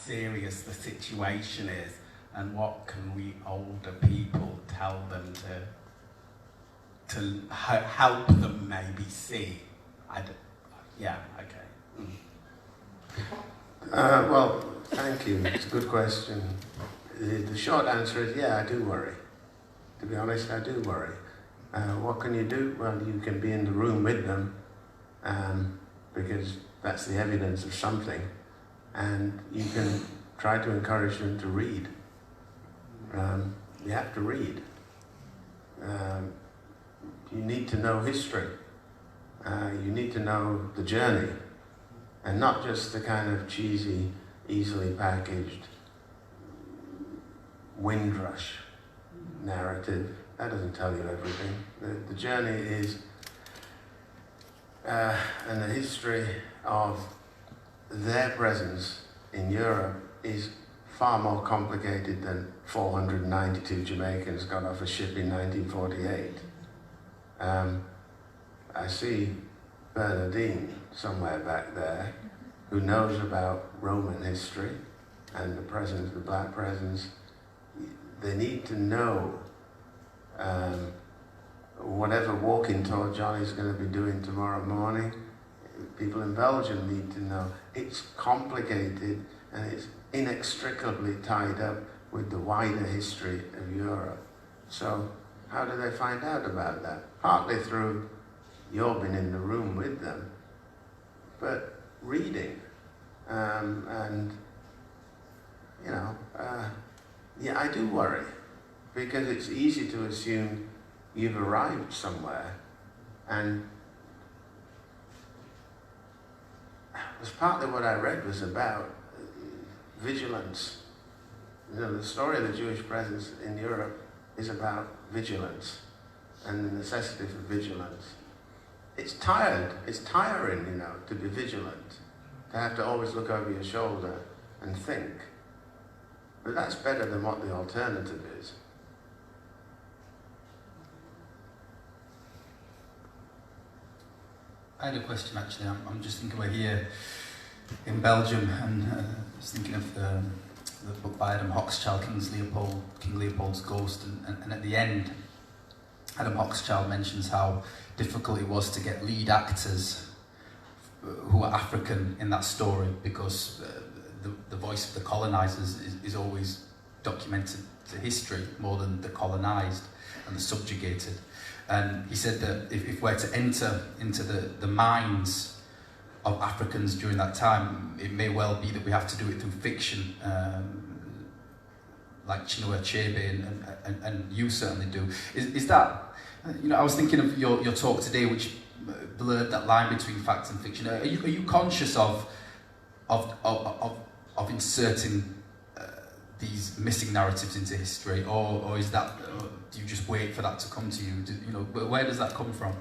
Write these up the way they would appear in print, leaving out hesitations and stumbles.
serious the situation is, and what can we older people tell them to help them maybe see? Yeah, okay. Well, thank you. It's a good question. The short answer is, yeah, I do worry. To be honest, I do worry. What can you do? Well, you can be in the room with them, because that's the evidence of something, and you can try to encourage them to read. You have to read. You need to know history. You need to know the journey, and not just the kind of cheesy, easily packaged Windrush narrative. That doesn't tell you everything. The journey is, and the history of their presence in Europe is far more complicated than 492 Jamaicans got off a ship in 1948. I see Bernardine somewhere back there who knows about Roman history and the presence, the black presence. They need to know whatever walking tour Johnny's going to be doing tomorrow morning. People in Belgium need to know it's complicated and it's inextricably tied up with the wider history of Europe. So how do they find out about that? Partly through you've been in the room with them, but reading. And, you know, yeah, I do worry, because it's easy to assume you've arrived somewhere, and as partly what I read was about vigilance. You know, the story of the Jewish presence in Europe is about vigilance and the necessity for vigilance. It's tiring, you know, to be vigilant, to have to always look over your shoulder and think. But that's better than what the alternative is. I had a question actually. I'm just thinking we're here in Belgium, and I was thinking of the book by Adam Hochschild, King Leopold's Ghost, and at the end, Adam Hochschild mentions how difficult it was to get lead actors who are African in that story, because the voice of the colonizers is always documented to history more than the colonized and the subjugated. And he said that if we're to enter into the minds of Africans during that time, it may well be that we have to do it through fiction, like Chinua Achebe and you certainly do. Is that, you know, I was thinking of your talk today, which blurred that line between fact and fiction. Are you conscious of inserting these missing narratives into history, or is that, do you just wait for that to come to you? You know, where does that come from?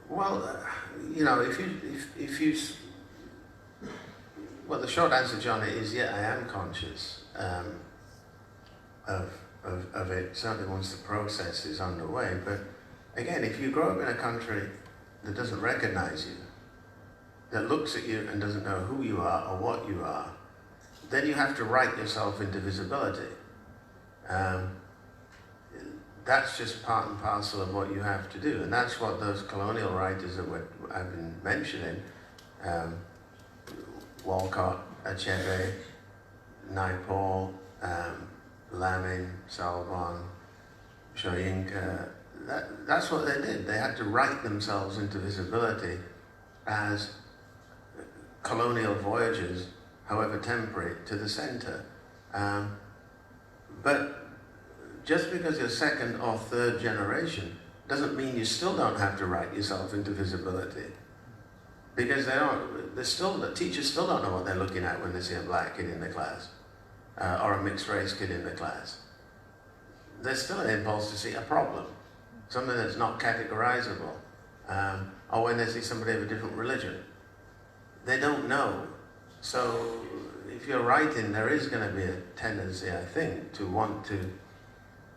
Well, you know, well, the short answer, Johnny, is yeah, I am conscious of it, certainly once the process is underway. But again, if you grow up in a country that doesn't recognize you, that looks at you and doesn't know who you are or what you are, then you have to write yourself into visibility. That's just part and parcel of what you have to do, and that's what those colonial writers that I've been mentioning, Walcott, Achebe, Naipaul, Lamin, Salbon, Shoyinka, that's what they did. They had to write themselves into visibility as colonial voyagers, however temporary, to the center. But just because you're second or third generation doesn't mean you still don't have to write yourself into visibility. Because the teachers still don't know what they're looking at when they see a black kid in the class, or a mixed race kid in the class. There's still an impulse to see a problem, something that's not categorizable, or when they see somebody of a different religion. They don't know. So if you're writing, there is going to be a tendency, I think, to want to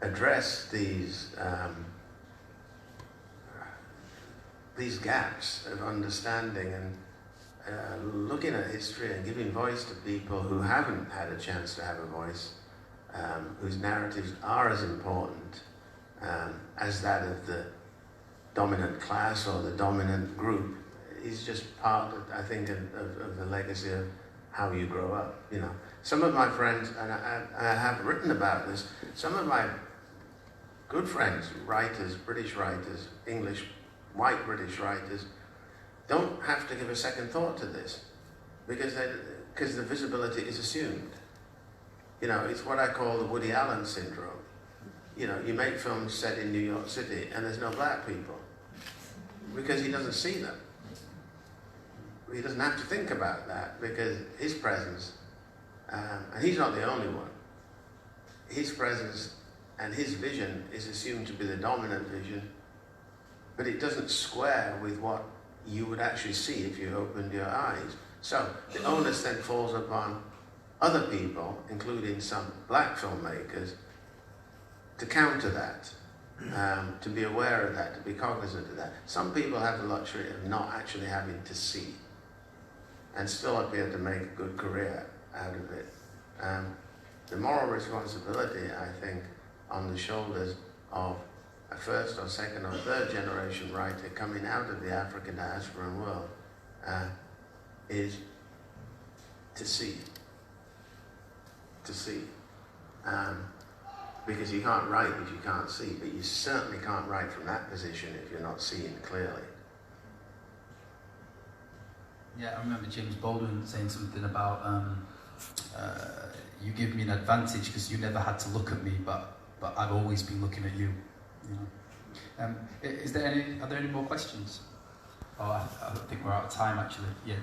address these gaps of understanding, looking at history and giving voice to people who haven't had a chance to have a voice, whose narratives are as important as that of the dominant class or the dominant group, is just part, I think, of the legacy of how you grow up. You know, some of my friends, and I have written about this, some of my good friends, writers, British writers, English, white British writers, don't have to give a second thought to this, because the visibility is assumed. You know, it's what I call the Woody Allen syndrome. You know, you make films set in New York City and there's no black people, because he doesn't see them. He doesn't have to think about that, because his presence, and he's not the only one, his presence and his vision is assumed to be the dominant vision, but it doesn't square with what you would actually see if you opened your eyes. So the onus then falls upon other people, including some black filmmakers, to counter that, to be aware of that, to be cognizant of that. Some people have the luxury of not actually having to see and still be able to make a good career out of it. The moral responsibility, I think, on the shoulders of a first or second or third generation writer coming out of the African diasporan world is to see. To see. Because you can't write if you can't see, but you certainly can't write from that position if you're not seeing clearly. Yeah, I remember James Baldwin saying something about you give me an advantage because you never had to look at me, but I've always been looking at you. You know? Are there any more questions? Oh, I think we're out of time actually. Yeah.